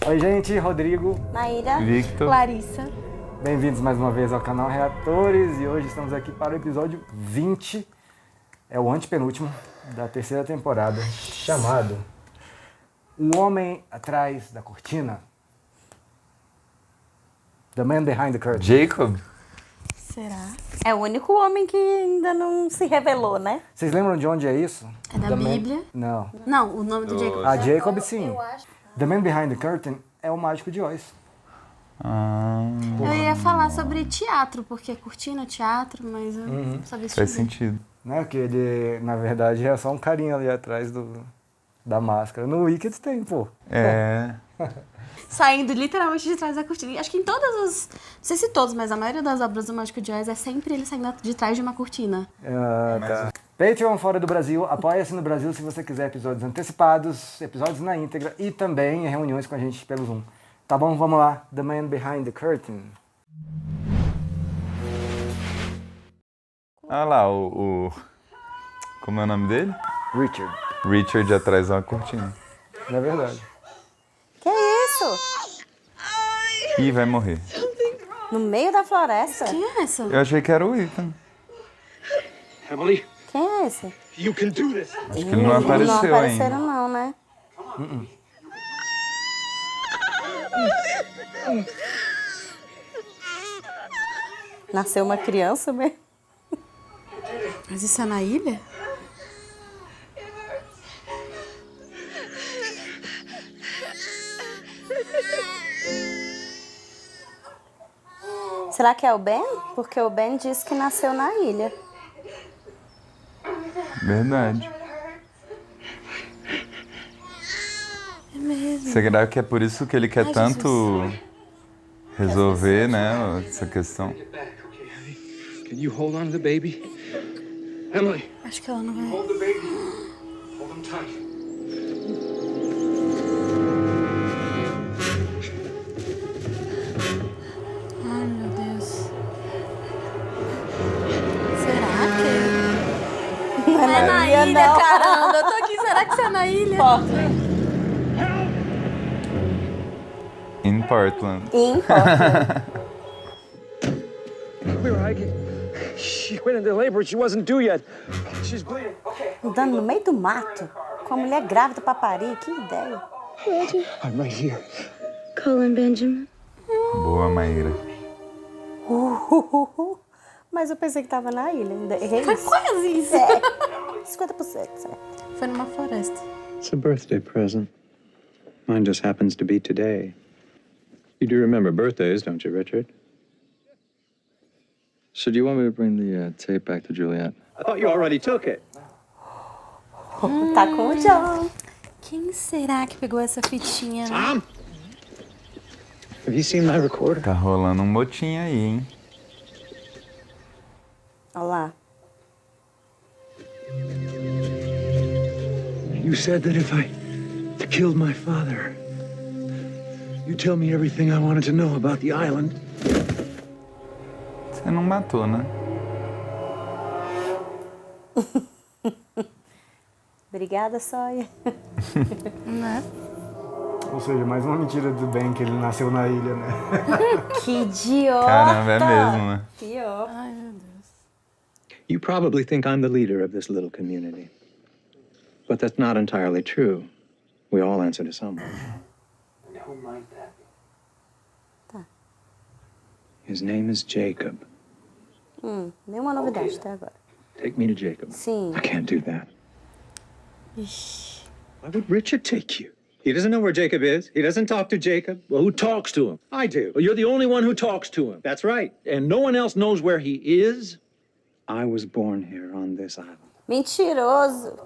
Oi, gente, Rodrigo, Maíra, Victor, Larissa. bem-vindos mais uma vez ao canal Reatores e hoje estamos aqui para o episódio 20, é o antepenúltimo da terceira temporada, chamado O Homem Atrás da Cortina. The Man Behind the Curtain. Jacob. Será? É o único homem que ainda não se revelou, né? Vocês lembram de onde é isso? É da The Man- Bíblia? Não. Não, o nome do Jacob. A Jacob, sim. The Man Behind the Curtain é o Mágico de Oz. Eu ia falar sobre teatro, porque é cortina, teatro, mas eu não sabia se Faz tinha. sentido. Né? Que ele, na verdade, é só um carinha ali atrás da máscara. No Wicked tem, pô. É. Saindo literalmente de trás da cortina. Acho que em todas as... Não sei se todos, mas a maioria das obras do Mágico de Oz é sempre ele saindo de trás de uma cortina. Ah, tá. Patreon fora do Brasil, apoia-se no Brasil se você quiser episódios antecipados, episódios na íntegra e também reuniões com a gente pelo Zoom. Tá bom? Vamos lá. The Man Behind the Curtain. Ah lá, Como é o nome dele? Richard. Richard atrás de uma cortina. Não é verdade. Que isso? Ih, vai morrer. No meio da floresta? Quem é essa? Eu achei que era o Ethan. Emily, Quem é esse? you can do this. Acho que ele não apareceu Não apareceram ainda. não, né? Nasceu uma criança mesmo? Mas isso é na ilha? Será que é o Ben? Porque o Ben disse que nasceu na ilha. Verdade. É mesmo. Será que é por isso que ele quer Ai, tanto resolver, né, essa questão? Can you hold on to the baby? Emily, Acho que ela não vai... hold the baby. Hold him tight. Ai, meu Deus. Será que... Não É na ilha, não. caramba. Eu tô aqui, será que isso é na ilha? In Portland. Em Portland. Where I get... She went into labor. She wasn't due yet. She's bleeding. Okay. Andando no meio do mato, com a mulher grávida pra parir. Que ideia. I'm right here. Colin Benjamin. Boa, Maíra. Mas eu pensei que tava na ilha. Ainda errei Foi isso. quase isso. É. 50%, certo? Foi numa floresta. It's a birthday present. Mine just happens to be today. You do remember birthdays, don't you, Richard? So do you want me to bring the tape back to Juliet? I thought you already took it. Tá com o John. Quem será que pegou essa fitinha? Né? Tom? Have you seen my recorder? Tá rolando um motim aí, hein? Olha lá. You said that if I killed my father, you'd tell me everything I wanted to know about the island. Você não matou, né? Obrigada, Sawyer. Né? Ou seja, mais uma mentira do Ben que ele nasceu na ilha, né? Que idiota. Caramba, é mesmo, né? Pior. Ai, meu Deus. You probably think I'm the leader of this little community. But that's not entirely true. We all answer to someone. Who might that be? His name is Jacob. Nenhuma novidade até agora. Take me to Jacob. Sim. I can't do that. Ixi. Why would Richard take you? He doesn't know where Jacob is. He doesn't talk to Jacob. Well, who talks to him? I do. Well, you're the only one who talks to him. That's right. And no one else knows where he is? I was born here on this island. Mentiroso.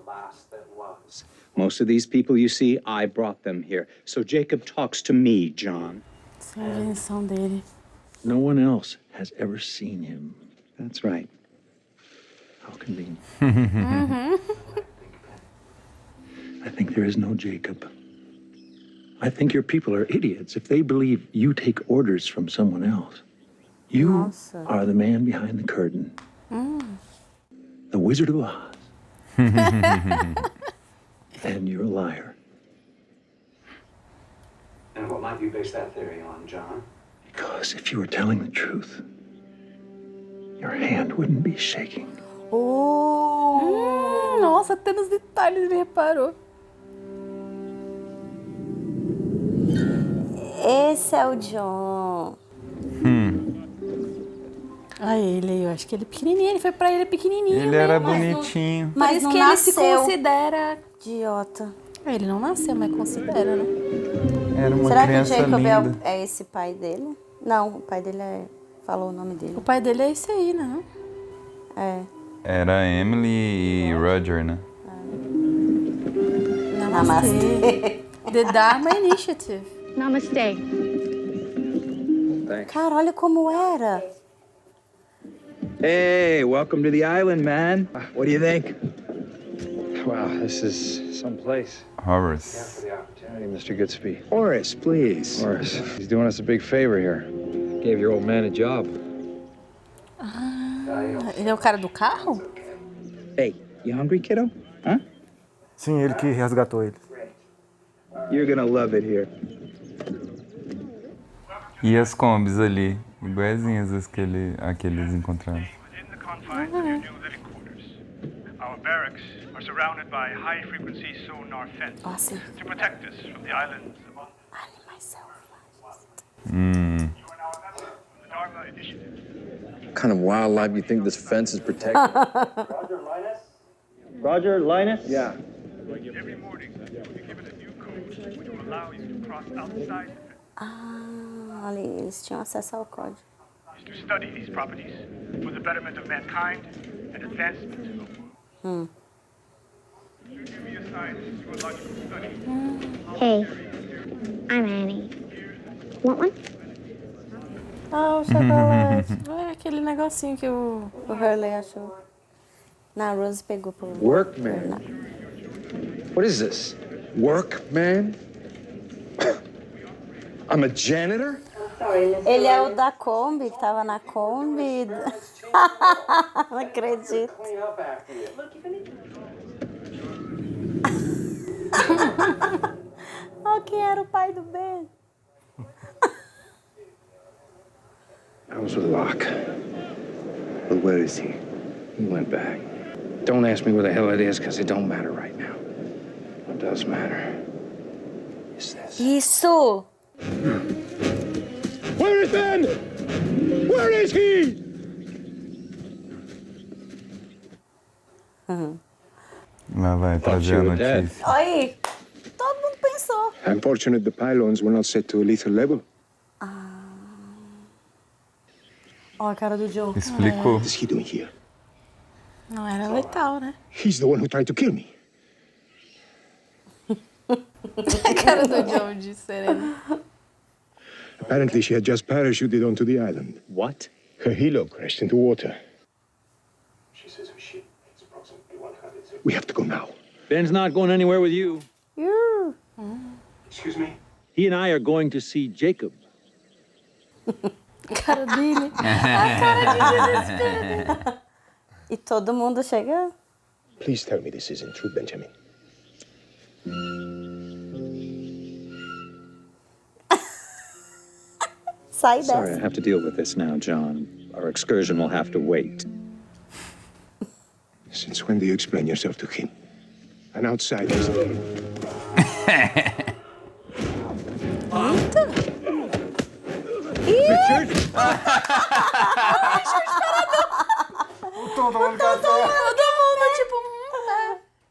Most of these people you see, I brought them here. So Jacob talks to me, John. Essa é a invenção dele. No one else has ever seen him. That's right. How convenient. I think there is no Jacob. I think your people are idiots if they believe you take orders from someone else. You Nossa. are the man behind the curtain. The Wizard of Oz. And you're a liar. And what might you base that theory on, John? Because if you were telling the truth, your hand wouldn't be shaking. Nossa, até nos detalhes ele reparou. Esse é o John. Ele, eu acho que ele é pequenininho. Ele foi pra ele pequenininho. Ele era mas não- bonitinho. Mas Mas isso não que ele se nasceu. considera... Idiota. Ele não nasceu, mas considera, né? Era uma Será que o criança Jacob linda. é esse pai dele? Não, o pai dele falou o nome O dele. pai dele é esse aí, né? É. Era Emily e Roger, né? Namastê. The Dharma Initiative. Namaste. Cara, olha como era. Hey, welcome to the island, man. What do you think? Wow, this is someplace. Horace. Hey, Mr. Goodspeed. Horace, please. Horace, he's doing us a big favor here. Gave your old man a job. Ele é o cara do carro? Hey, you hungry, kiddo? Huh? Sim, ele que resgatou ele. You're gonna love it here. E as combis ali, iguaizinhas as que eles encontraram. Within the confines of your new living quarters. Our barracks are surrounded by high-frequency sonar fence Nossa. to protect us from the islands above. Hum. You are now a member of the Dharma Initiative. What kind of wildlife do you think this fence is protecting? Roger, Linus? Yeah. Every morning, you will be given a new code which will allow you to cross outside the fence. Olha, eles tinham acesso ao código. Is to study these properties for the betterment of mankind and advancement of the world. You will be assigned to a logical study. Hey, I'm Annie. Want one? Ah, o chocolate. É aquele negocinho que o... O Hurley achou. Na Rose pegou por... Workman. What is this? Workman? I'm a janitor? Ele é o da Kombi, que tava na Kombi. Não acredito. Olha quem era o pai do Ben. I was with Locke. But where is he? He went back. Don't ask me where the hell it is, because it don't matter right now. What does matter is this. Isso! Where is Ben? Where is he? Lá vai trazer a notícia. Olha aí. Todo mundo pensou. Unfortunate the pylons were not set to a lethal level. Olha a cara do Joe. Explicou. What is he doing here? Não era letal, né? He's the one who tried to kill me. A cara do Joe de sereno. Apparently, she had just parachuted onto the island. What? Her helo crashed into water. She says her ship is approximately 100. We have to go now. Ben's not going anywhere with you. Excuse me? He and I are going to see Jacob. A cara dele. A cara de desespero. E todo mundo chega... Please tell me this isn't true, Benjamin. Sai Sorry, I dessa. have to deal with this now, John. Our excursion will have to wait. Since when do you explain yourself to him? An outsider is Todo mundo, tipo...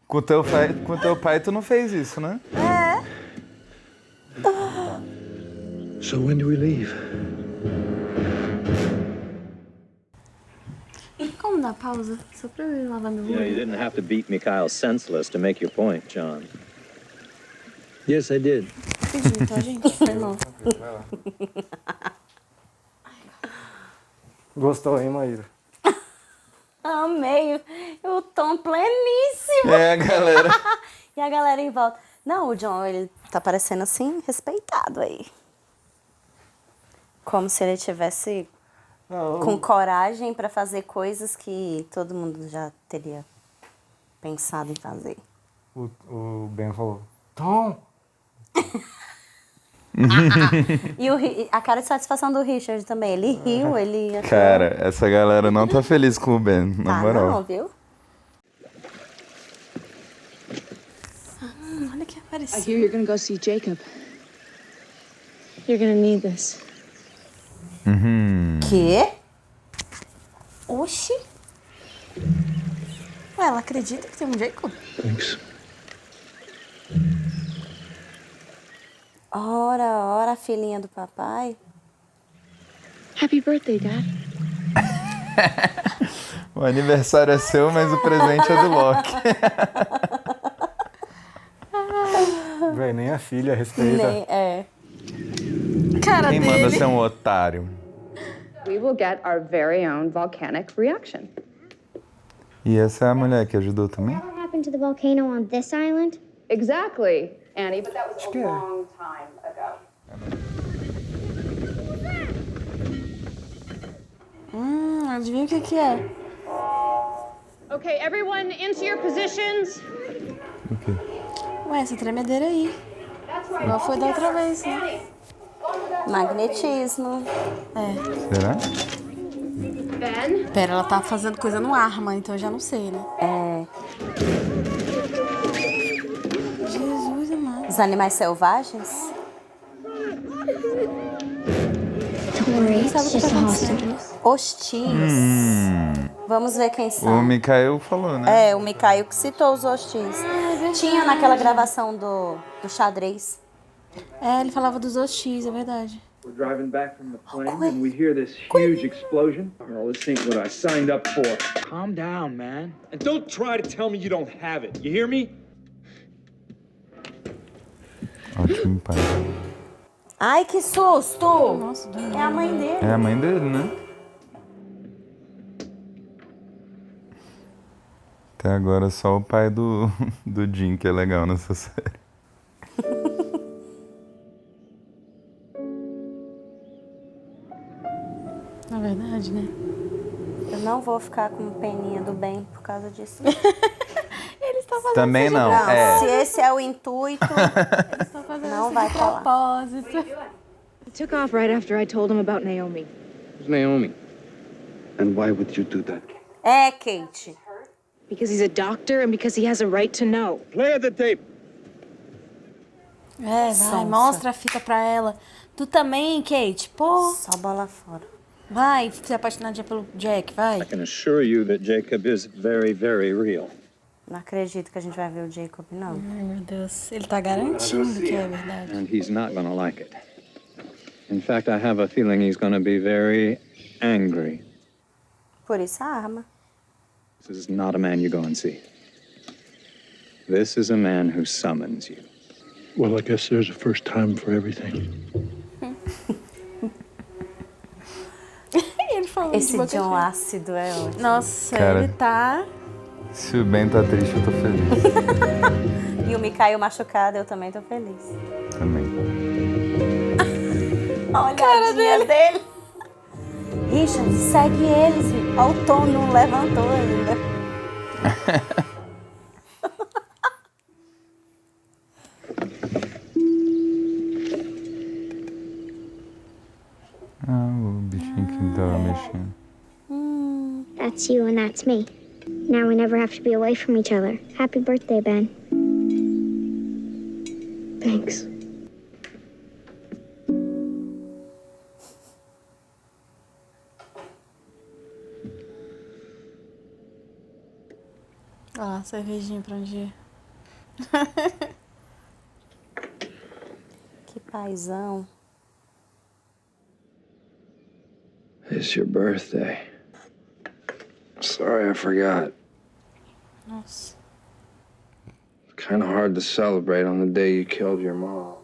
Com teu pai tu não fez isso, né? So when do we leave? Como dar pausa? Só pra eu lavar meu olho. You didn't have to beat Mikhail senseless to make your point, John. Yes, I did. Rapidinho, tá, gente? Foi mal. Gostou, hein, Maíra? Amei. O tom pleníssimo. É, galera. E a galera em volta. Não, o John, ele tá parecendo assim, respeitado aí. Como se ele tivesse com coragem pra fazer coisas que todo mundo já teria pensado em fazer. O Ben falou, Tom, E a cara de satisfação do Richard também. Ele riu, ele... achou- Cara, essa galera não tá feliz com o Ben, na moral. não, viu? Olha que I apareceu. hear you're gonna go see Jacob. You're gonna need this. Quê? Oxi. Ué, ela acredita que tem um Jacob? Thanks. Ora, filhinha do papai. Happy birthday, Dad. O aniversário é seu, mas o presente é do Loki. Véi, nem a filha respeita. Cara Quem dele. manda ser um otário? We will get our very own volcanic reaction. E essa é a mulher que ajudou também? What happened to the volcano on this island? Exactly, Annie, but that was que a é. long time ago. Adivinha o que é? Okay, everyone into your positions. O quê? Ué, essa tremedeira aí. Igual foi da outra vez, né? Magnetismo. Será? Ben? Pera, ela tá fazendo coisa no arma, então eu já não sei, né? Jesus amado. Os animais selvagens? Don't worry, it's just a hostage. Hostis. Vamos ver quem O são. Mikael falou, né? O Mikael que citou os hostis. Tinha naquela gravação do xadrez. Ele falava dos hostis, é verdade. We're driving back from the plane and we hear this huge explosion. Oh, this ain't what I signed up for. Calm down, man. And don't try to tell me you don't have it. You hear me? Ótimo pai. Ai, que susto! Nossa, É a mãe dele. É a mãe dele, né? Até agora só o pai do Jim que é legal nessa série. Na verdade, né? Eu não vou ficar com peninha do bem por causa disso. Eles estão fazendo Também isso de não, Não, se esse é o intuito, Eles estão fazendo não isso vai de rolar. propósito. He took off right after I told him about Naomi. Who's Naomi? And why would you do that? Kate. Because he's a doctor and because he has a right to know. Play the tape. Vai, Sonsa. mostra a fita pra ela. Tu também, Kate? Pô, Só bola fora. vai se apaixonadinha pelo Jack, vai. I can assure you that Jacob is very, very real. Não acredito que a gente vai ver o Jacob, não. Ai, meu Deus. Ele tá garantindo que é verdade. And he's not gonna like it. In fact, I have a feeling he's gonna be very angry. Por isso a arma. This is not a man you go and see. This is a man who summons you. Well, I guess there's a first time for everything. Ele falou de Esse boca John cheia. ácido é ótimo. Nossa, Cara. ele tá... Se o Ben tá triste, eu tô feliz. E o Mikael machucado, eu também tô feliz. Também. Olha a olhadinha dele. Richard, segue eles. Olha o Tom não levantou ainda. O bichinho que tava mexendo. That's you and that's me. Now we never have to be away from each other. Happy birthday, Ben. Thanks. Ó, cervejinha pra um dia. Que paizão. It's your birthday. Sorry I forgot. Nossa. Kind of hard to celebrate on the day you killed your mom.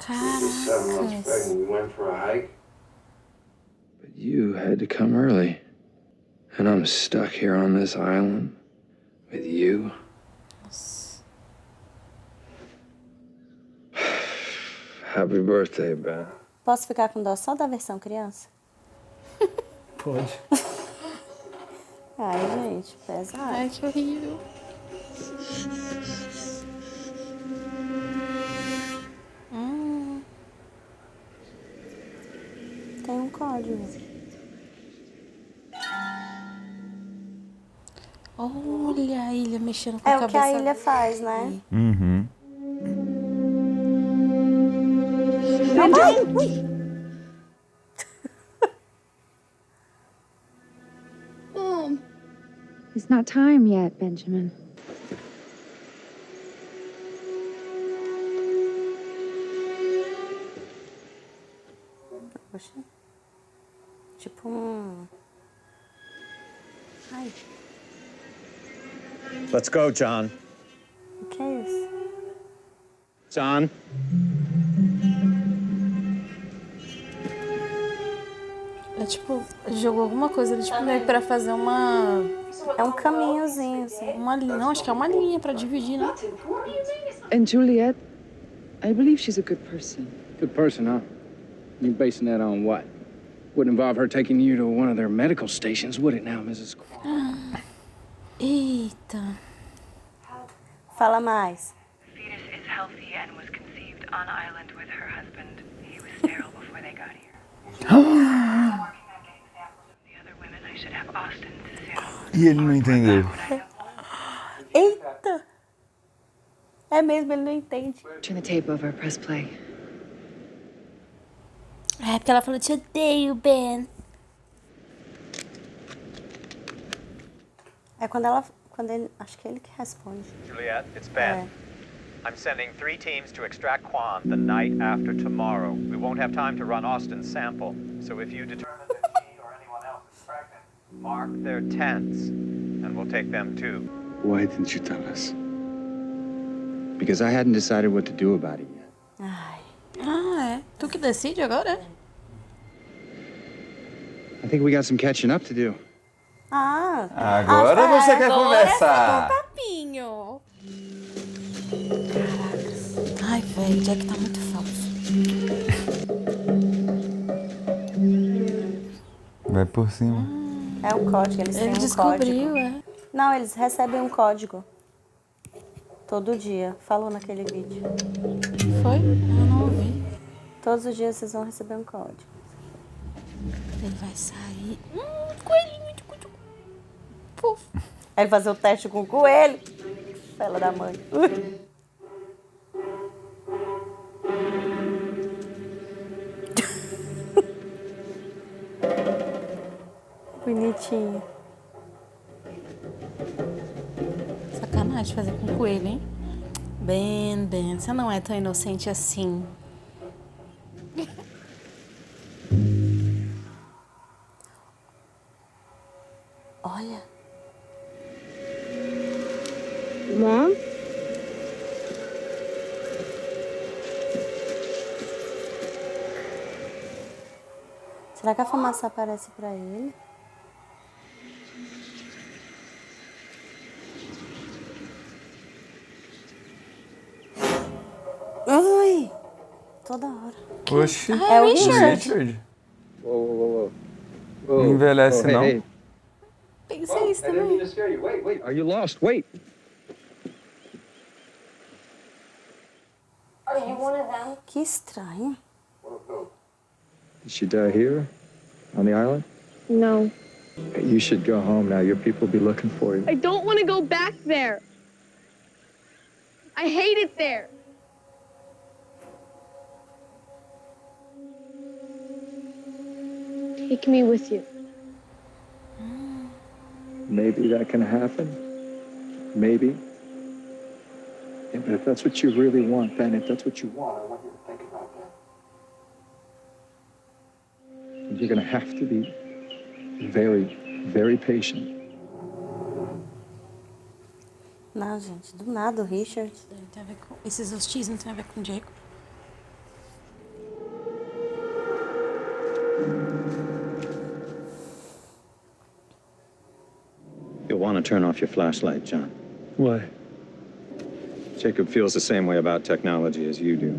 7 months pregnant, we went for a hike. But you had to come early. And I'm stuck here on this island with you. Happy birthday, Ben. Posso ficar com dó só da versão criança? Pode. Ai, gente, pesado. Ai, que horrível. tem um código. Olha a ilha mexendo com É a o cabeça. que a ilha faz, né? Uhum. Não, vai! It's not time yet, Benjamin. Poxa. Tipo um... Ai, Let's go, John. o que é isso? John? É tipo, jogou alguma coisa ali, tipo, meio pra fazer uma... É um caminhozinho, assim. Uma linha. Não, acho que é uma linha pra dividir, né? And Juliet, I believe she's a good person. Good person, huh? You basing that on what? Wouldn't involve her taking you to one of their medical stations, would it now, Mrs. Eita. Fala mais. The fetus is healthy and was conceived on island with her husband. He was sterile before they got here. The other women, I should have Austin to sample. E ele não entendeu. Eita! É mesmo, ele não entende. Turn the tape over, press play. É porque ela falou, te odeio, Ben. É quando ela... Quando ele, acho que é ele que responde. Juliet, it's Ben. I'm sending 3 teams to extract Quan the night after tomorrow. We won't have time to run Austin's sample. So if you determine that she or anyone else is pregnant, mark their tents, and we'll take them too. Why didn't you tell us? Because I hadn't decided what to do about it yet. Ai. Ah, é? Tu que decide agora? I think we got some catching up to do. Ah. Agora você quer conversar. Papinho. Ai, velho, o Jack tá muito falso. Vai por cima. É um código, eles têm Ele um descobriu, código. é. Não, eles recebem um código. Todo dia. Falou naquele vídeo. Foi? Eu não ouvi. Todos os dias vocês vão receber um código. Ele vai sair. Coelhinho de cutu. Fofo. Aí fazer o teste com o coelho. Fela da mãe. Bonitinho. Sacanagem fazer com coelho, hein? Ben, você não é tão inocente assim. Olha. Mom? Será que a fumaça aparece pra ele? Ai! Toda hora. Oxi. É o Richard. Whoa. Não envelhece, não. Hey. Pensei isso I didn't mean também. to scare you. Wait. Are you lost? Wait. Are you one of them? Que estranho. Did she die here? On the island? No. You should go home now. Your people will be looking for you. I don't want to go back there. I hate it there. Take me with you. Maybe that can happen. Maybe. Yeah, but if that's what you really want, Ben, if that's what you want, I want you to think about that. You're going to have to be very, very patient. Não, gente, do nada o Richard. Tem a ver com... Esses hostis não tem a ver com o Jacob. You'll want to turn off your flashlight, John. Why? Jacob feels the same way about technology as you do.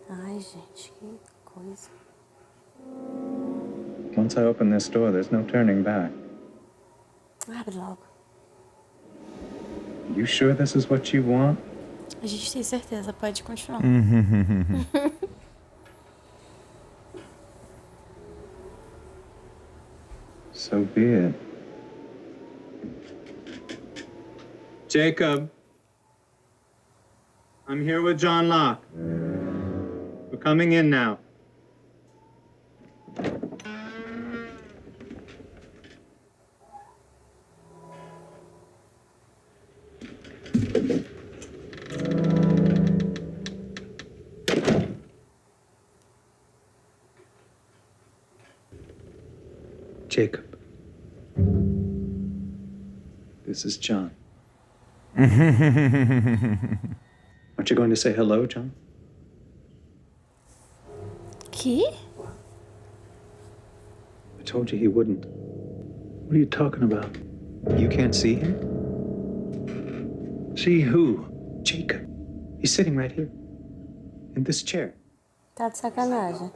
Ai, gente, que coisa. Once I open this door, there's no turning back. Abre logo. You sure this is what you want? A gente tem certeza, pode continuar. So be it. Jacob. I'm here with John Locke. We're coming in now. Jacob. This is John. Aren't you going to say hello, John? Que? I told you he wouldn't. What are you talking about? You can't see him? See who? Jacob. He's sitting right here. In this chair. Tá de sacanagem.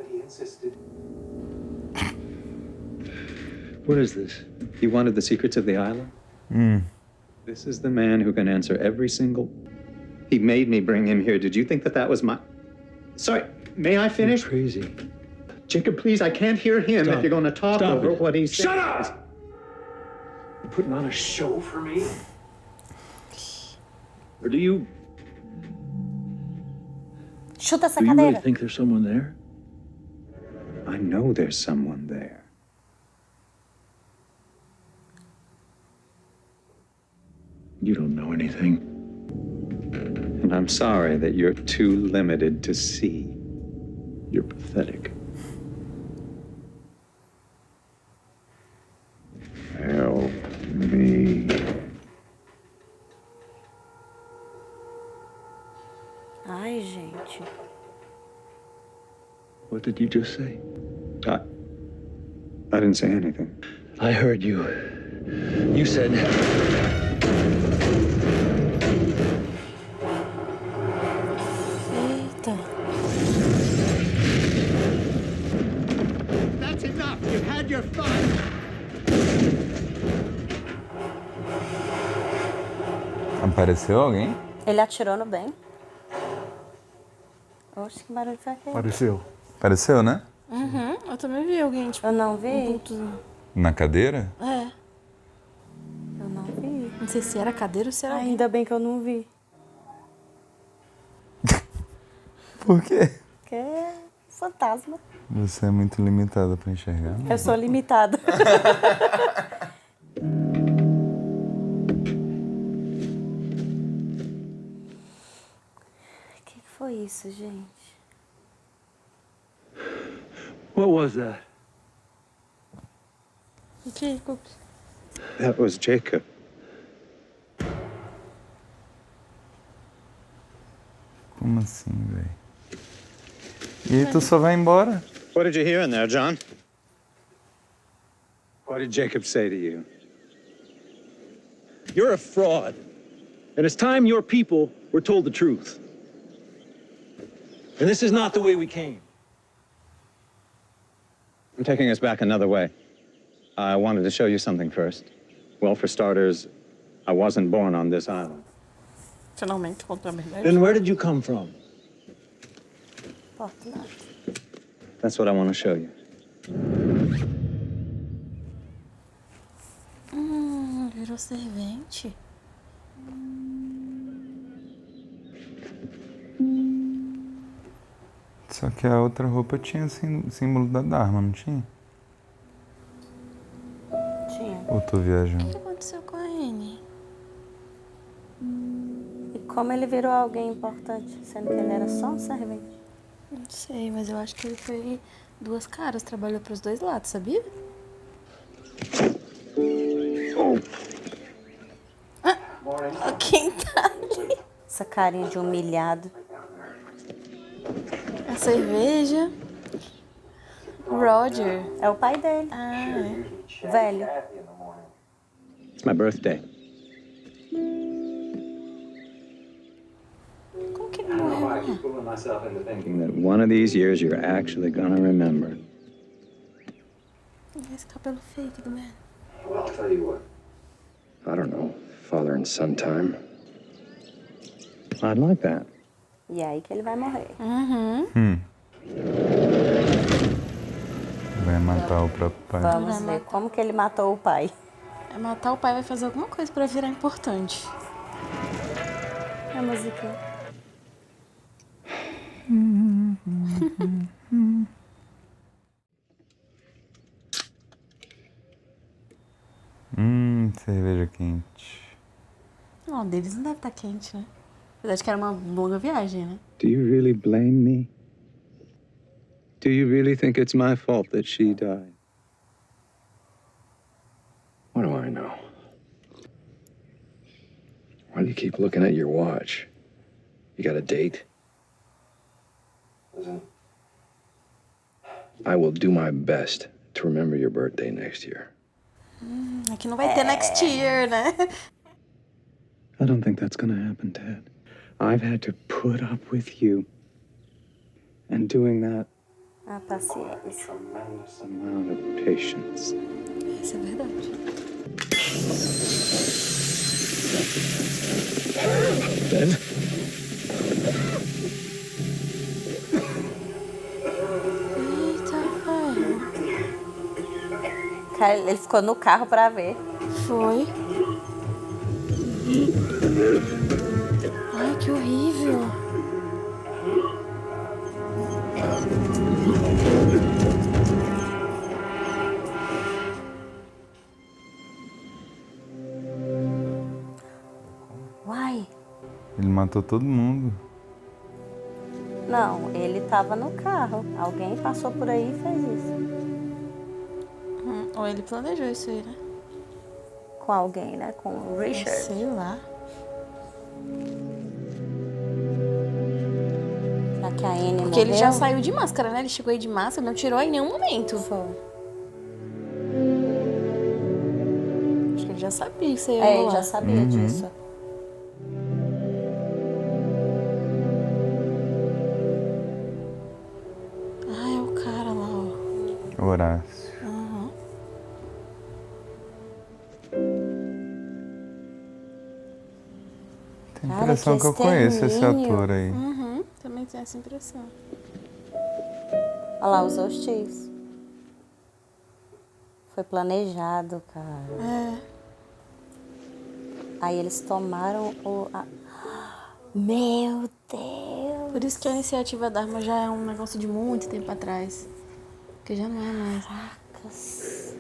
What is this? He wanted the secrets of the island? This is the man who can answer every single... He made me bring him here. Did you think that that was my... Sorry, may I finish? You're crazy. Jacob, please, I can't hear him if you're going to talk over what he's saying. Shut up! You're putting on a show for me? Or do you... Chuta essa Do you really cadeira. think there's someone there? I know there's someone there. You don't know anything. And I'm sorry that you're too limited to see. You're pathetic. Help me. Ai, gente. What did you just say? I didn't say anything. I heard you. You said... Eita. That's enough. You've had your fun. Apareceu alguém? Ele atirou no bem. Oxe, que barulho foi aquele? Apareceu. Apareceu, né? Uhum, eu também vi alguém, tipo... Eu não vi. Um vultozinho. Na cadeira? É. Eu não vi. Não sei se era cadeira ou se era alguém. Ainda bem que eu não vi. Por quê? Porque é fantasma. Você é muito limitada pra enxergar. Né? Eu sou limitada. O que foi isso, gente? What was that? Jacob. That was Jacob. Como assim, velho? E aí tu só vai embora? What did you hear in there, John? What did Jacob say to you? You're a fraud. And it's time your people were told the truth. And this is not the way we came. I'm taking us back another way. I wanted to show you something first. Well, for starters, I wasn't born on this island. Finalmente contou a verdade. Then where did you come from? Portland. That's what I want to show you. Virou servente. Só que a outra roupa tinha símbolo da Dharma, não tinha? Tinha. Ou tô viajando? O que aconteceu com a Annie? E como ele virou alguém importante, sendo que ele era só um servente? Não sei, mas eu acho que ele foi duas caras, trabalhou pros dois lados, sabia? Quem tá ali? Essa carinha de humilhado. A cerveja. Roger. É o pai dele. Ah, é. Velho. It's my birthday. Como que ele morreu? I keep fooling myself into thinking that one of these years you're actually gonna remember. Esse cabelo fake do man. Well, I'll tell you what. I don't know, father and son time. I'd like that. E aí que ele vai morrer. Uhum. Vai É, matar o próprio pai. Vamos ver como que ele matou o pai. É matar o pai, vai fazer alguma coisa pra virar importante. A música. Cerveja quente. Não, deles não deve estar quente, né? Apesar de que era uma longa viagem, né? Do you really blame me? Do you really think it's my fault that she died? What do I know? Why do you keep looking at your watch? You got a date? Listen, I will do my best to remember your birthday next year. Aqui não vai ter next year, né? I don't think that's gonna happen, Dad. I've had to put up with you. And doing that, A paciência. tremendous amount of patience. Isso é verdade. Ben? Cara, ele ficou no carro pra ver. Foi. Ai, que horrível. Uai. Ele matou todo mundo. Não, ele tava no carro. Alguém passou por aí e fez isso. Ou ele planejou isso aí, né? Com alguém, né? Com o Richard. Sei lá. Será que a Anne Porque ele morreu? já saiu de máscara, né? Ele chegou aí de máscara, não tirou em nenhum momento. Foi. Acho que ele já sabia que você ia É, ele rolar. já sabia disso. Ah, é o cara lá, ó. Horácio. Aham. Tem a impressão que eu conheço esse ator aí. Uhum, também tem essa impressão. Olha lá, usou os tios. Foi planejado, cara. É. Aí eles tomaram o... Meu Deus! Por isso que a iniciativa da arma já é um negócio de muito tempo atrás. Porque já não é mais. Caracas.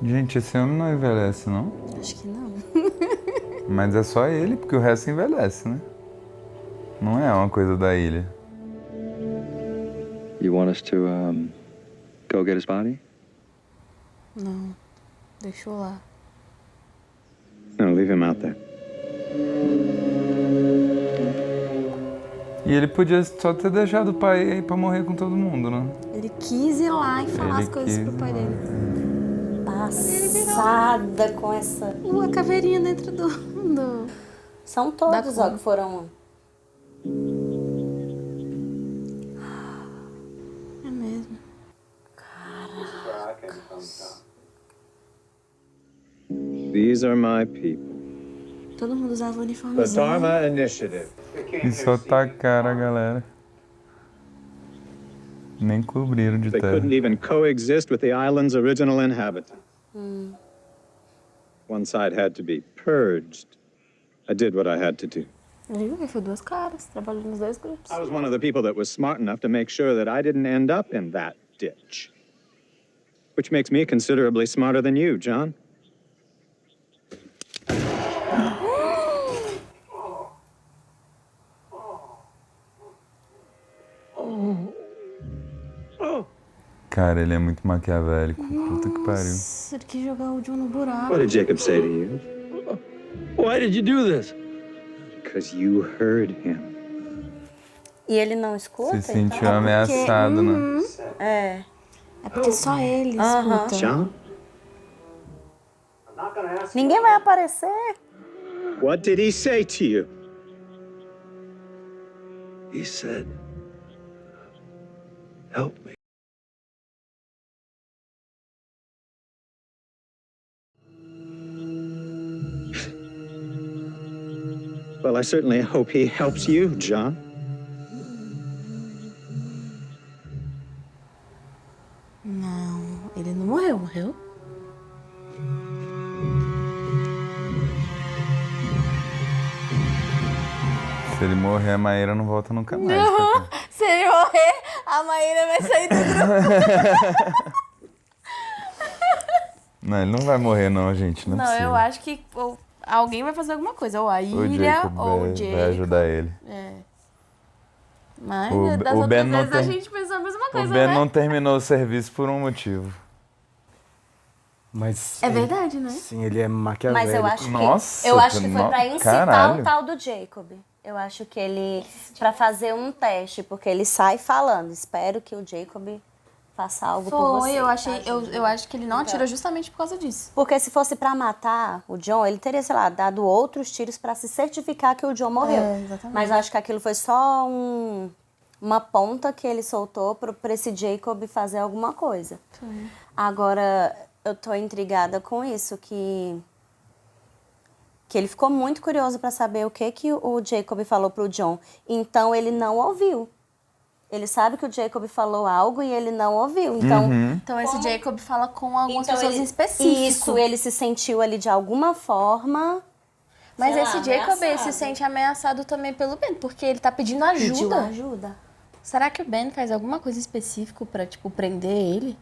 Gente, esse homem não envelhece, não? Acho que não. Mas é só ele, porque o resto envelhece, né? Não é uma coisa da ilha. You want us to, go get his body? Não. Deixou lá. No, leave him out there. E ele podia só ter deixado o pai aí pra morrer com todo mundo, né? Ele quis ir lá e falar Ele as coisas quis, pro pai dele. Passada com essa... A caveirinha dentro do... São todos, ó, que foram... É mesmo. These are my people. Todo mundo usava The uniformezinho. Dharma Initiative. E só tacaram a galera. Nem cobriram de They terra. couldn't even coexist with the island's original inhabitants. One side had to be purged. I did what I had to do. Ele foi duas caras, trabalhou nos dois grupos. I was one of the people that was smart enough to make sure that I didn't end up in that ditch. Which makes me considerably smarter than you, John. Cara, ele é muito maquiavélico. Puta que pariu. Nossa, ele quis jogar o John no buraco. What did Jacob say to you? Why did you do this? Because you heard him. E ele não escuta? Se sentiu ameaçado, né? É. É porque só ele Aham. escuta. John? Ninguém vai aparecer. What did he say to you? He said, help me. Well, I certainly hope he helps you, John. Se ele morrer, a Maíra não volta nunca mais. Não, se ele morrer, a Maíra vai sair do grupo. Não, ele não vai morrer não, gente. Não, Eu acho que alguém vai fazer alguma coisa. Ou a Ilha, ou o Jacob. Vai ajudar ele. É. Mas O das Ben outras não vezes a tem- gente pensou a mesma coisa, O Ben né? não terminou o serviço por um motivo. Mas É verdade, né? sim, ele é maquiavélico. Mas eu acho que, Nossa, eu acho que foi pra incitar caralho. o tal do Jacob. Eu acho que ele... Pra fazer um teste, porque ele sai falando. Espero que o Jacob faça algo por você. Eu acho que ele não atirou justamente por causa disso. Porque se fosse pra matar o John, ele teria, sei lá, dado outros tiros pra se certificar que o John morreu. Exatamente. Mas eu acho que aquilo foi só uma ponta que ele soltou pra esse Jacob fazer alguma coisa. Sim. Agora, eu tô intrigada com isso, que ele ficou muito curioso pra saber o que o Jacob falou pro John. Então, ele não ouviu. Ele sabe que o Jacob falou algo e ele não ouviu. Então, Então esse Jacob fala com algumas então pessoas ele- em específico. Isso, ele se sentiu ali de alguma forma. Mas sei esse lá, Jacob ele ameaçado. se sente ameaçado também pelo Ben, porque ele tá pedindo ajuda. Pediu ajuda. Será que o Ben faz alguma coisa específica pra, tipo, prender ele?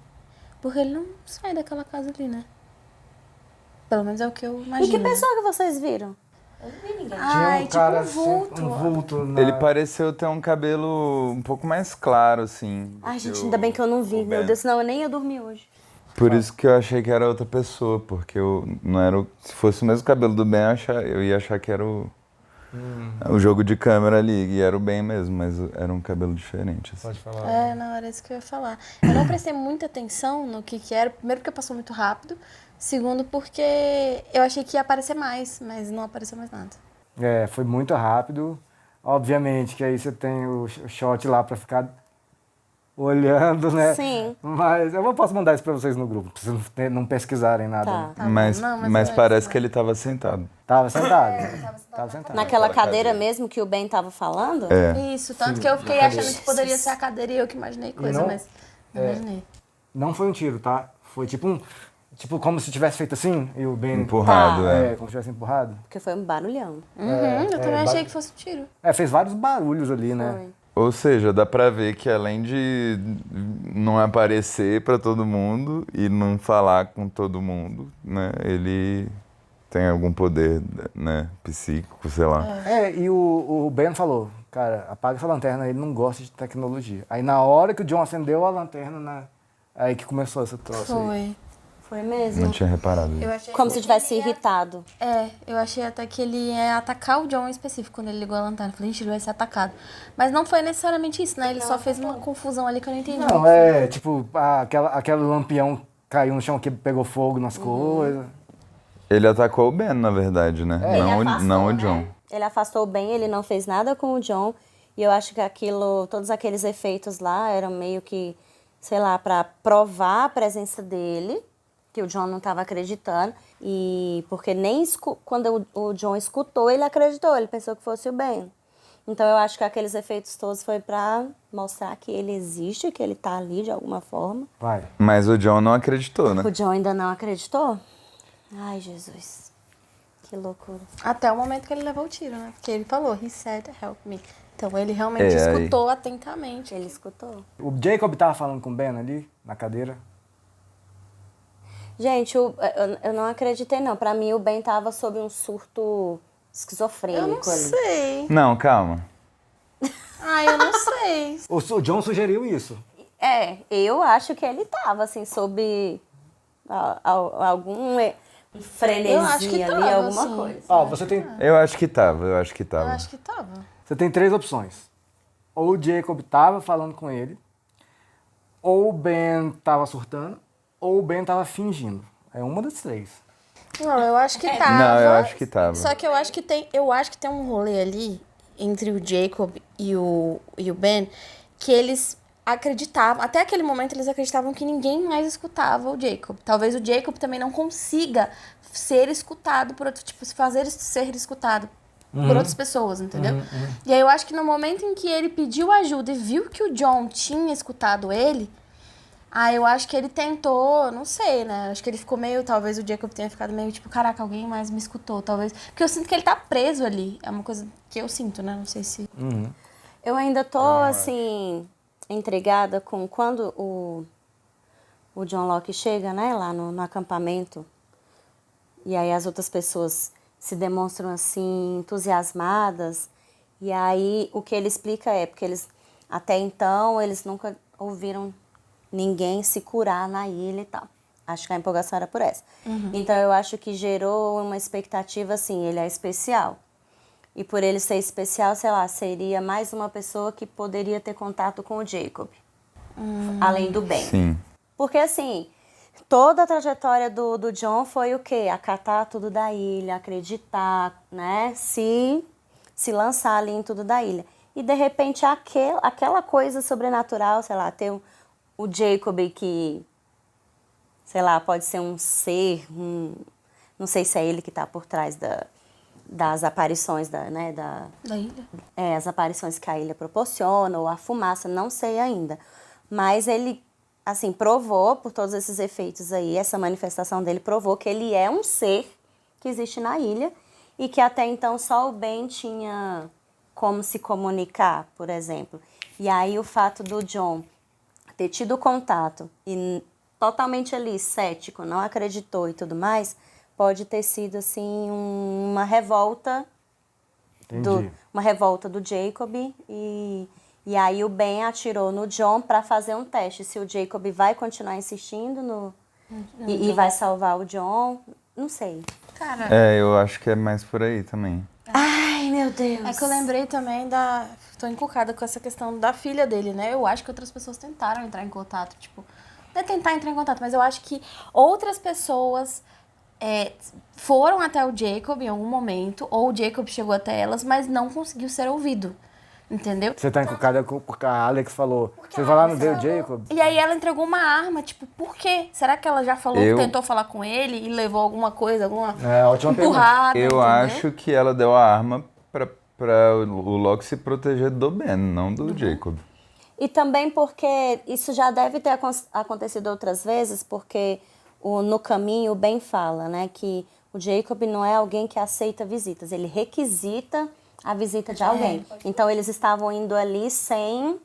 Porque ele não sai daquela casa ali, né? Pelo menos é o que eu imagino. E que pessoa que vocês viram? Eu não vi ninguém. Tinha Ai, um tipo cara um vulto. assim, um vulto na... Ele pareceu ter um cabelo um pouco mais claro, assim. Ai, gente, ainda bem que eu não vi. Meu Ben. Deus, senão eu nem ia dormir hoje. Por isso que eu achei que era outra pessoa, porque eu não era se fosse o mesmo cabelo do Ben, eu ia achar que era o jogo de câmera ali, e era o Ben mesmo, mas era um cabelo diferente. Assim. Pode falar. É, não, era isso que eu ia falar. Eu não prestei muita atenção no que era. Primeiro porque passou muito rápido. Segundo porque eu achei que ia aparecer mais, mas não apareceu mais nada. É, foi muito rápido. Obviamente que aí você tem o shot lá pra ficar olhando, né? Sim. Mas posso mandar isso pra vocês no grupo, pra vocês não pesquisarem nada. Tá. né? Tá Mas, bom. Não, mas eu- parece que ele tava sentado. Tava sentado. Tava sentado. Naquela cadeira mesmo que o Ben tava falando? É. Isso, tanto Sim, que eu fiquei na achando cadeira. que poderia ser a cadeira e eu que imaginei coisa, não- mas não imaginei. Não foi um tiro, tá? Foi tipo como se tivesse feito assim e o Ben... Empurrado, Tá. é. Como se tivesse empurrado. Porque foi um barulhão. Eu também achei que fosse um tiro. Fez vários barulhos ali, né? Foi. Ou seja, dá pra ver que além de não aparecer pra todo mundo e não falar com todo mundo, né? Ele tem algum poder, né? Psíquico, sei lá. E o Ben falou, cara, apaga essa lanterna, ele não gosta de tecnologia. Aí na hora que o John acendeu a lanterna, aí que começou essa troça aí. Foi mesmo. Não tinha reparado. Eu achei Como que se tivesse ele ia- irritado. Eu achei até que ele ia atacar o John em específico quando ele ligou a lanterna. Falei, gente, ele vai ser atacado. Mas não foi necessariamente isso, né? Ele só fez uma confusão ali que eu não entendi. Não, tipo, aquele lampião caiu no chão que pegou fogo nas coisas. Ele atacou o Ben, na verdade, né? Não o John. Ele afastou o Ben, ele não fez nada com o John. E eu acho que todos aqueles efeitos lá eram meio que, sei lá, pra provar a presença dele, que o John não estava acreditando. E porque nem quando o John escutou, ele acreditou, ele pensou que fosse o Ben. Então eu acho que aqueles efeitos todos foi pra mostrar que ele existe, que ele tá ali de alguma forma. Vai. Mas o John não acreditou, né? O John ainda não acreditou? Ai, Jesus. Que loucura. Até o momento que ele levou o tiro, né? Porque ele falou, he said, help me. Então ele realmente aí. escutou atentamente. Ele escutou. O Jacob tava falando com o Ben ali, na cadeira. Gente, eu não acreditei, não. Pra mim, o Ben tava sob um surto esquizofrênico Eu não ali. sei. Não, calma. Eu não sei. O John sugeriu isso. Eu acho que ele tava, assim, sob algum frenesi Eu acho que ali, tava, alguma sim. coisa. Ó, você tem Eu acho que tava. Eu acho que tava. Você tem 3 opções. Ou o Jacob tava falando com ele, ou o Ben tava surtando, ou o Ben tava fingindo. É uma das 3. Não, eu acho que tava. Não, eu acho que tava. Só que eu acho que tem um rolê ali entre o Jacob e o Ben que eles acreditavam, até aquele momento eles acreditavam que ninguém mais escutava o Jacob. Talvez o Jacob também não consiga ser escutado por outro, tipo, fazer ser escutado por outras pessoas, entendeu? E aí eu acho que no momento em que ele pediu ajuda e viu que o John tinha escutado ele, Eu acho que ele tentou, não sei, né? Acho que ele ficou meio, talvez o Jacob tenha ficado meio tipo, caraca, alguém mais me escutou, talvez. Porque eu sinto que ele tá preso ali. É uma coisa que eu sinto, né? Não sei se... Eu ainda tô, assim, intrigada com quando o John Locke chega, né, lá no acampamento. E aí as outras pessoas se demonstram, assim, entusiasmadas. E aí o que ele explica é, porque eles, até então, eles nunca ouviram ninguém se curar na ilha e tal. Acho que a empolgação era por essa. Então eu acho que gerou uma expectativa assim, ele é especial. E por ele ser especial, sei lá, seria mais uma pessoa que poderia ter contato com o Jacob. Além do Ben. Sim. Porque assim, toda a trajetória do John foi o quê? Acatar tudo da ilha, acreditar, né? Se lançar ali em tudo da ilha. E de repente aquela coisa sobrenatural, sei lá, ter o Jacob que, sei lá, pode ser um ser, não sei se é ele que está por trás das aparições da ilha? As aparições que a ilha proporciona, ou a fumaça, não sei ainda. Mas ele, assim, provou, por todos esses efeitos aí, essa manifestação dele provou que ele é um ser que existe na ilha e que até então só o Ben tinha como se comunicar, por exemplo. E aí o fato do John ter tido contato e totalmente ali cético, não acreditou e tudo mais, pode ter sido assim uma revolta do Jacob e aí o Ben atirou no John para fazer um teste se o Jacob vai continuar insistindo e vai salvar o John, não sei. Cara, Eu acho que é mais por aí também. Ai, meu Deus. É que eu lembrei também tô encucada com essa questão da filha dele, né? Eu acho que outras pessoas tentaram entrar em contato, tipo... Não é tentar entrar em contato, mas eu acho que outras pessoas foram até o Jacob em algum momento, ou o Jacob chegou até elas, mas não conseguiu ser ouvido. Entendeu? Você tá encucada com o que a Alex falou. Você vai lá no Dale Jacob? E aí ela entregou uma arma, tipo, por quê? Será que ela já falou que tentou falar com ele e levou alguma coisa, alguma empurrada? Eu entendeu? acho que ela deu a arma pra o Locke se proteger do Ben, não do Jacob. E também porque isso já deve ter acontecido outras vezes, porque no caminho o Ben fala, né, que o Jacob não é alguém que aceita visitas, ele requisita a visita de alguém. Então eles estavam indo ali sem,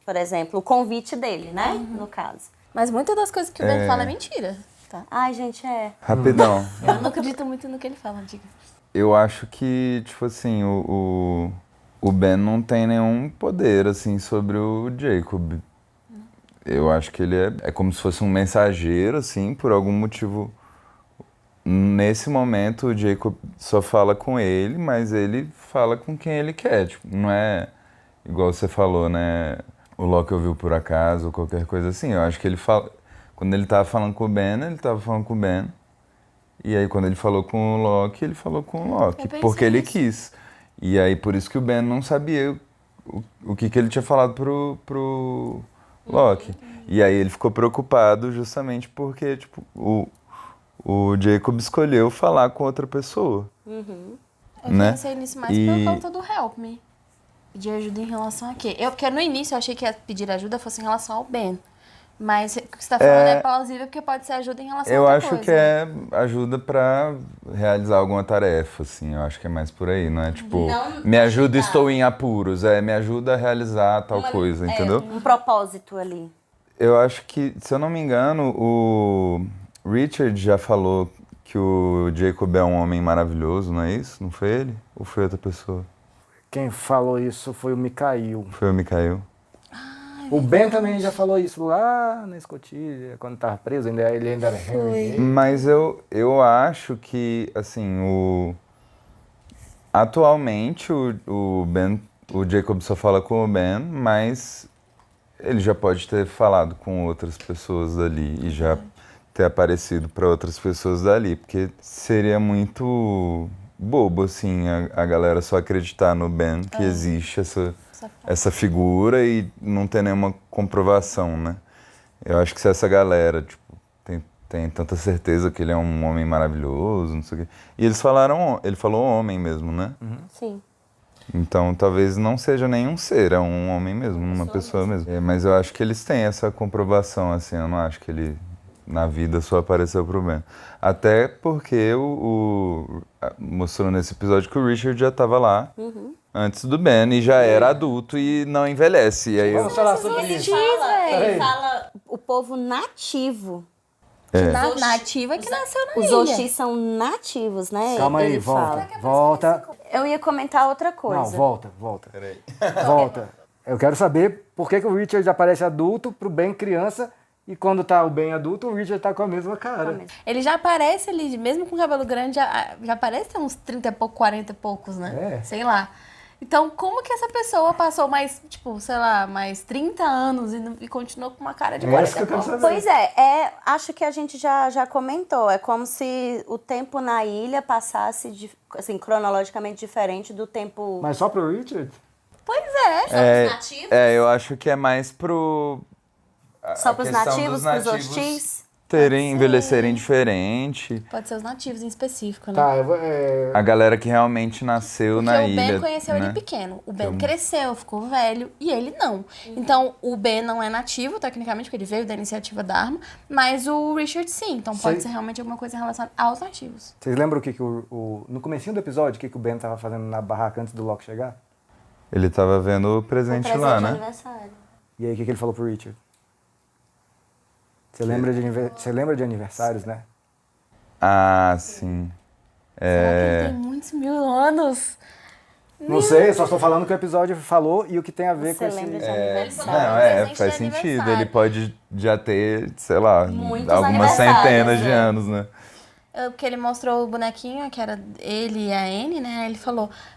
por exemplo, o convite dele, né, no caso. Mas muitas das coisas que o Ben fala é mentira. Tá? Ai, gente, Rapidão. Eu não acredito muito no que ele fala, diga. Eu acho que, tipo assim, o Ben não tem nenhum poder, assim, sobre o Jacob. Eu acho que ele é como se fosse um mensageiro, assim, por algum motivo. Nesse momento, o Jacob só fala com ele, mas ele fala com quem ele quer. Tipo, não é igual você falou, né? O Locke ouviu por acaso ou qualquer coisa assim. Eu acho que ele fala... Quando ele tava falando com o Ben, ele tava falando com o Ben. E aí, quando ele falou com o Locke, ele falou com o Locke. Porque ele quis. E aí, por isso que o Ben não sabia o que ele tinha falado pro Locke. E aí, ele ficou preocupado justamente porque, tipo, o Jacob escolheu falar com outra pessoa. Eu né? pensei nisso mais por conta do Help Me. Pedir ajuda em relação a quê? Porque no início eu achei que pedir ajuda fosse em relação ao Ben. Mas o que você tá falando é plausível porque pode ser ajuda em relação a outra coisa. Eu acho que é ajuda pra realizar alguma tarefa, assim. Eu acho que é mais por aí, não é tipo... Não me ajuda, estou em apuros. Me ajuda a realizar tal coisa, entendeu? Um propósito ali. Eu acho que, se eu não me engano, o Richard já falou que o Jacob é um homem maravilhoso, não é isso? Não foi ele? Ou foi outra pessoa? Quem falou isso foi o Mikhail. Foi o Mikhail. O Ben também já falou isso lá na escotilha, quando estava preso, ele ainda era Henry. Mas eu acho que, assim, atualmente o Jacob só fala com o Ben, mas ele já pode ter falado com outras pessoas dali e já ter aparecido para outras pessoas dali, porque seria muito bobo, assim, a galera só acreditar no Ben, que existe essa figura e não ter nenhuma comprovação, né? Eu acho que se essa galera, tipo, tem tanta certeza que ele é um homem maravilhoso, não sei o quê. E ele falou homem mesmo, né? Sim. Então, talvez não seja nenhum ser, é um homem mesmo, uma pessoa mesmo. Mas eu acho que eles têm essa comprovação, assim, eu não acho que ele, na vida, só apareceu pro Ben. Até porque mostrou nesse episódio que o Richard já estava lá antes do Ben e já era adulto e não envelhece. E aí Vamos falar sobre isso. Ele fala o povo nativo. Nativa que nasceu na Os ilha. Oxis são nativos, né? Calma aí, Ele fala. volta. Eu ia comentar outra coisa. Não, volta. Peraí. Volta. Eu quero saber por que o Richard aparece adulto pro Ben criança e quando tá o Ben adulto, o Richard tá com a mesma cara. Ele já aparece ali, mesmo com cabelo grande, já aparece uns 30 e pouco, 40 e poucos, né? Sei lá. Então, como que essa pessoa passou mais, tipo, sei lá, mais 30 anos e continuou com uma cara de 40 e poucos? Pois acho que a gente já comentou. É como se o tempo na ilha passasse, assim, cronologicamente diferente do tempo... Mas só pro Richard? Pois é. Só pros nativos? Eu acho que é mais pro... Só pros nativos, pros hostis? Envelhecerem diferente. Pode ser os nativos em específico, né? Tá, A galera que realmente nasceu na ilha. Porque o Ben conheceu ele pequeno. O Ben cresceu, ficou velho, e ele não. Então, o Ben não é nativo, tecnicamente, porque ele veio da iniciativa Dharma, mas o Richard sim. Então, pode ser realmente alguma coisa relacionada aos nativos. Vocês lembram o que no comecinho do episódio, o que o Ben tava fazendo na barraca antes do Locke chegar? Ele tava vendo o presente lá, né? Aniversário. E aí, o que ele falou pro Richard? Você lembra de aniversários, né? Ah, sim. Será que ele tem muitos mil anos? Não sei, só estou falando o que o episódio falou e o que tem a ver com esse... Você lembra de aniversário? Não, faz sentido. Ele pode já ter, sei lá, Muitos algumas centenas de anos, né? Porque ele mostrou o bonequinho, que era ele e a Anne, né? Aí ele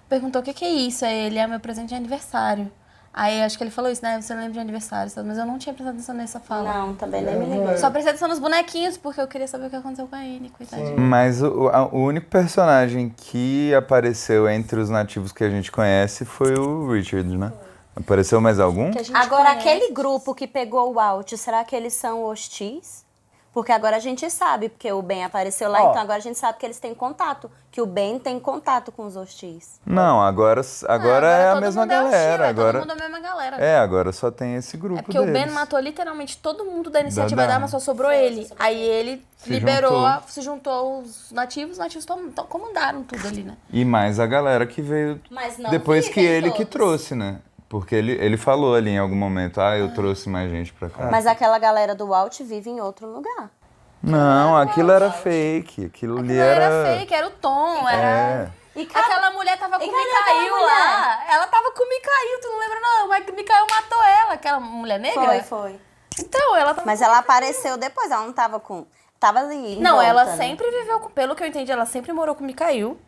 perguntou o que é isso? Aí ele, é meu presente de aniversário. Aí acho que ele falou isso, né? Você lembra de aniversário, mas eu não tinha prestado atenção nessa fala. Não, também nem me lembro. Só prestei atenção nos bonequinhos, porque eu queria saber o que aconteceu com a Anne, coitadinha. Mas o único personagem que apareceu entre os nativos que a gente conhece foi o Richard, né? Apareceu mais algum? Agora, aquele grupo que pegou o Alt, será que eles são hostis? Porque agora a gente sabe, porque o Ben apareceu lá, então agora a gente sabe que eles têm contato, que o Ben tem contato com os hostis. Não, agora é a mesma galera. Todo mundo é a mesma galera. Agora só tem esse grupo porque deles. o Ben matou literalmente todo mundo da iniciativa Dharma, só sobrou ele. Aí ele se juntou os nativos comandaram tudo ali, né? E mais a galera que veio depois que ele que trouxe, né? Porque ele falou ali em algum momento, eu trouxe mais gente pra cá. Mas aquela galera do Alt vive em outro lugar. Não, aquilo era fake. Aquilo ali era fake, era o Tom, era... E aquela mulher tava com o Mikhail lá. Ela tava com o Mikhail, tu não lembra não? Mas o Mikhail matou ela, aquela mulher negra. Foi. Então, ela tava... Mas ela apareceu depois, ela não tava com... Tava ali Não, volta, ela né? sempre viveu com... Pelo que eu entendi, ela sempre morou com o Mikhail.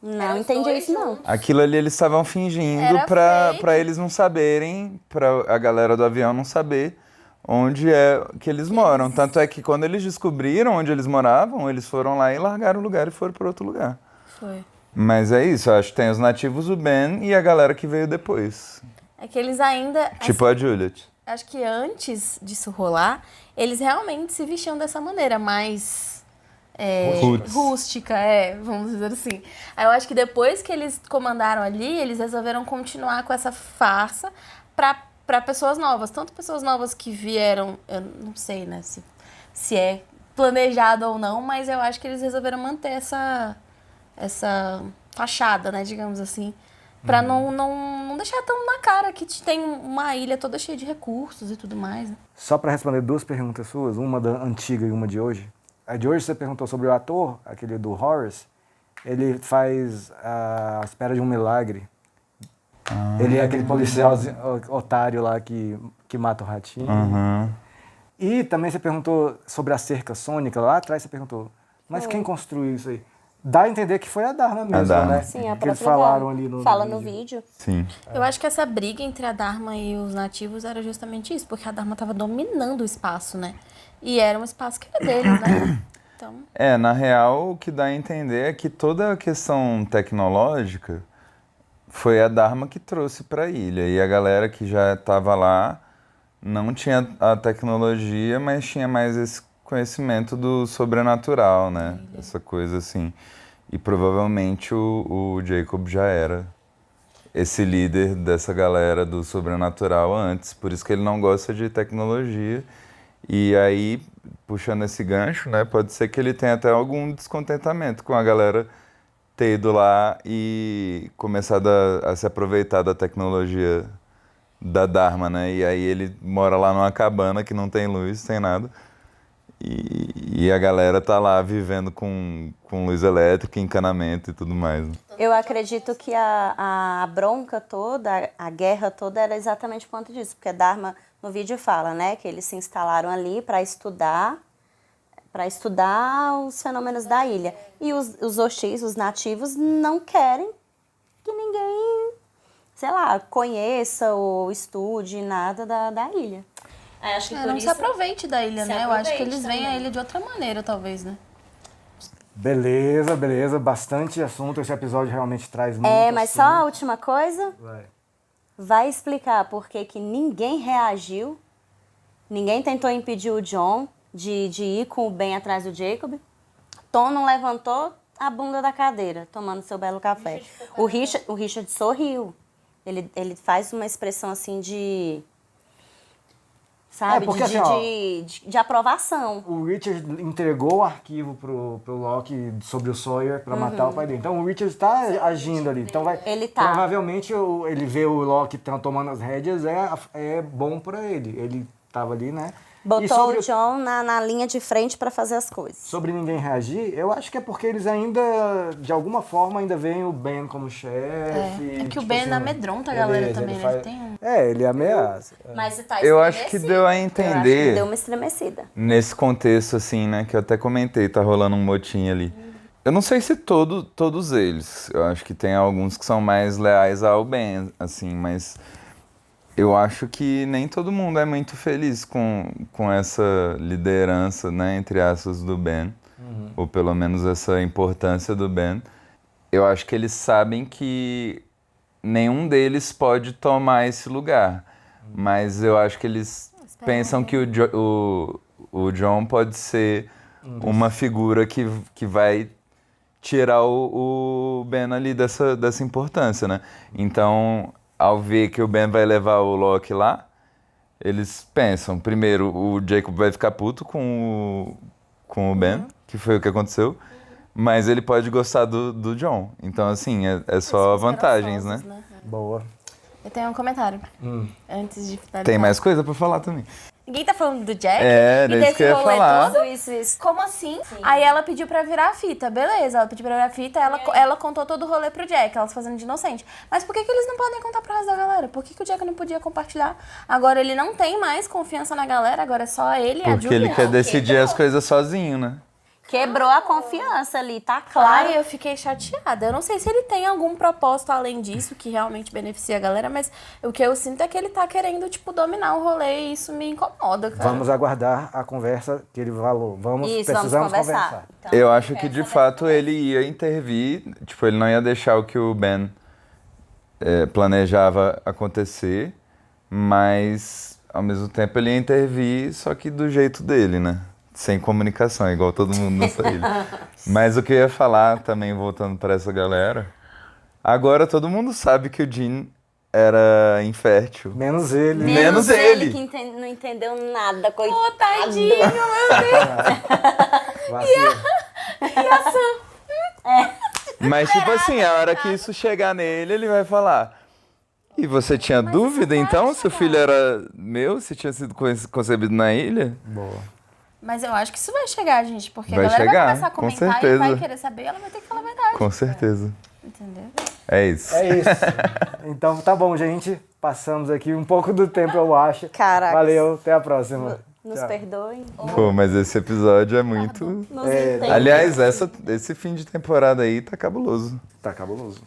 Não entendi isso, não. Aquilo ali eles estavam fingindo pra eles não saberem, pra a galera do avião não saber onde é que eles moram. Tanto é que quando eles descobriram onde eles moravam, eles foram lá e largaram o lugar e foram para outro lugar. Foi. Mas é isso, eu acho que tem os nativos, o Ben e a galera que veio depois. É que eles ainda... Tipo a Juliet. Acho que antes disso rolar, eles realmente se vestiam dessa maneira, mais... rústica, vamos dizer assim. Aí eu acho que depois que eles comandaram ali, eles resolveram continuar com essa farsa para pessoas novas. Tanto pessoas novas que vieram, eu não sei, né, se é planejado ou não, mas eu acho que eles resolveram manter essa fachada, né, digamos assim, para não deixar tão na cara que tem uma ilha toda cheia de recursos e tudo mais. Né? Só para responder duas perguntas suas, uma da antiga e uma de hoje. A de hoje você perguntou sobre o ator, aquele do Horace. Ele faz A Espera de um Milagre. Ele é aquele policial otário lá que mata o ratinho. E também você perguntou sobre a cerca sônica. Lá atrás você perguntou, mas quem construiu isso aí? Dá a entender que foi a Dharma mesmo, né? Sim, a que eles falaram ali no Fala no vídeo. Sim. Eu acho que essa briga entre a Dharma e os nativos era justamente isso, porque a Dharma estava dominando o espaço, né? E era um espaço que era deles, né? Então... Na real, o que dá a entender é que toda a questão tecnológica foi a Dharma que trouxe para a ilha. E a galera que já estava lá não tinha a tecnologia, mas tinha mais esse conhecimento do sobrenatural, né? Essa coisa assim. E provavelmente o Jacob já era esse líder dessa galera do sobrenatural antes. Por isso que ele não gosta de tecnologia. E aí, puxando esse gancho, né, pode ser que ele tenha até algum descontentamento com a galera ter ido lá e começado a se aproveitar da tecnologia da Dharma, né? E aí ele mora lá numa cabana que não tem luz, sem nada. E a galera tá lá vivendo com luz elétrica, encanamento e tudo mais. Eu acredito que a bronca toda, a guerra toda era exatamente por conta disso. Porque a Dharma no vídeo fala, né, que eles se instalaram ali para estudar os fenômenos da ilha. E os Oxis, os nativos, não querem que ninguém, sei lá, conheça ou estude nada da ilha. Acho que não se aproveite da ilha, né? Eu acho que eles veem a ilha de outra maneira, talvez, né? Beleza. Bastante assunto. Esse episódio realmente traz muito mas assunto. só a última coisa. Vai explicar por que ninguém reagiu, ninguém tentou impedir o Jon de ir com o Ben atrás do Jacob. Tom não levantou a bunda da cadeira, tomando seu belo café. O Richard sorriu. Ele faz uma expressão assim de... Sabe, porque, de aprovação. O Richard entregou o arquivo pro Locke sobre o Sawyer pra matar o pai dele. Então o Richard está agindo ali. Então ele tá. Provavelmente ele vê o Locke tomando as rédeas, é bom pra ele. Ele tava ali, né? Botou o Jon na linha de frente pra fazer as coisas. Sobre ninguém reagir, eu acho que é porque eles ainda, de alguma forma, ainda veem o Ben como chefe. É que o Ben amedronta a galera também, né? Ele ameaça. Mas tá eu acho que deu a entender. Eu acho que deu uma estremecida. Nesse contexto, assim, né? Que eu até comentei, tá rolando um motim ali. Eu não sei se todos eles. Eu acho que tem alguns que são mais leais ao Ben, assim, mas... Eu acho que nem todo mundo é muito feliz com essa liderança, né, entre aspas, do Ben. Ou pelo menos essa importância do Ben. Eu acho que eles sabem que nenhum deles pode tomar esse lugar. Mas eu acho que eles pensam que o Jon pode ser uma figura que vai tirar o Ben ali dessa importância, né? Então... Ao ver que o Ben vai levar o Locke lá, eles pensam, primeiro, o Jacob vai ficar puto com o Ben, que foi o que aconteceu, mas ele pode gostar do Jon. Então, assim, é só vantagens, né? Boa. Eu tenho um comentário, antes de finalizar. Tem mais coisa pra falar também. Ninguém tá falando do Jack? Era isso que eu ia falar. Todo? Isso. Como assim? Sim. Aí ela pediu pra virar a fita, beleza. Ela pediu pra virar a fita, ela contou todo o rolê pro Jack, ela se fazendo de inocente. Mas por que eles não podem contar pro resto da galera? Por que o Jack não podia compartilhar? Agora ele não tem mais confiança na galera, agora é só ele e a Julia. Porque ele quer decidir as coisas sozinho, né? Quebrou a confiança ali, tá claro. Ai, eu fiquei chateada. Eu não sei se ele tem algum propósito além disso que realmente beneficia a galera, mas o que eu sinto é que ele tá querendo, tipo, dominar o rolê e isso me incomoda, cara. Vamos aguardar a conversa que ele falou. Precisamos conversar. Então, eu acho que, de fato, ele ia intervir. Tipo, ele não ia deixar o que o Ben planejava acontecer, mas, ao mesmo tempo, ele ia intervir, só que do jeito dele, né? Sem comunicação, igual todo mundo nessa ilha. Mas o que eu ia falar também, voltando para essa galera, agora todo mundo sabe que o Jin era infértil. Menos ele. Menos ele que não entendeu nada, coitado. Ô, tadinho, meu Deus. E a Sam? Mas, tipo assim, a hora que isso chegar nele, ele vai falar... E você tinha dúvida, então, se o filho era meu, se tinha sido concebido na ilha? Boa. Mas eu acho que isso vai chegar, gente, porque vai a galera chegar, vai começar a comentar e vai querer saber, ela vai ter que falar a verdade. Com certeza. Entendeu? É isso. É isso. Então tá bom, gente. Passamos aqui um pouco do tempo, eu acho. Caraca. Valeu, até a próxima. Nos Tchau. perdoem. Pô, mas esse episódio é muito... Aliás, esse fim de temporada aí tá cabuloso. Tá cabuloso.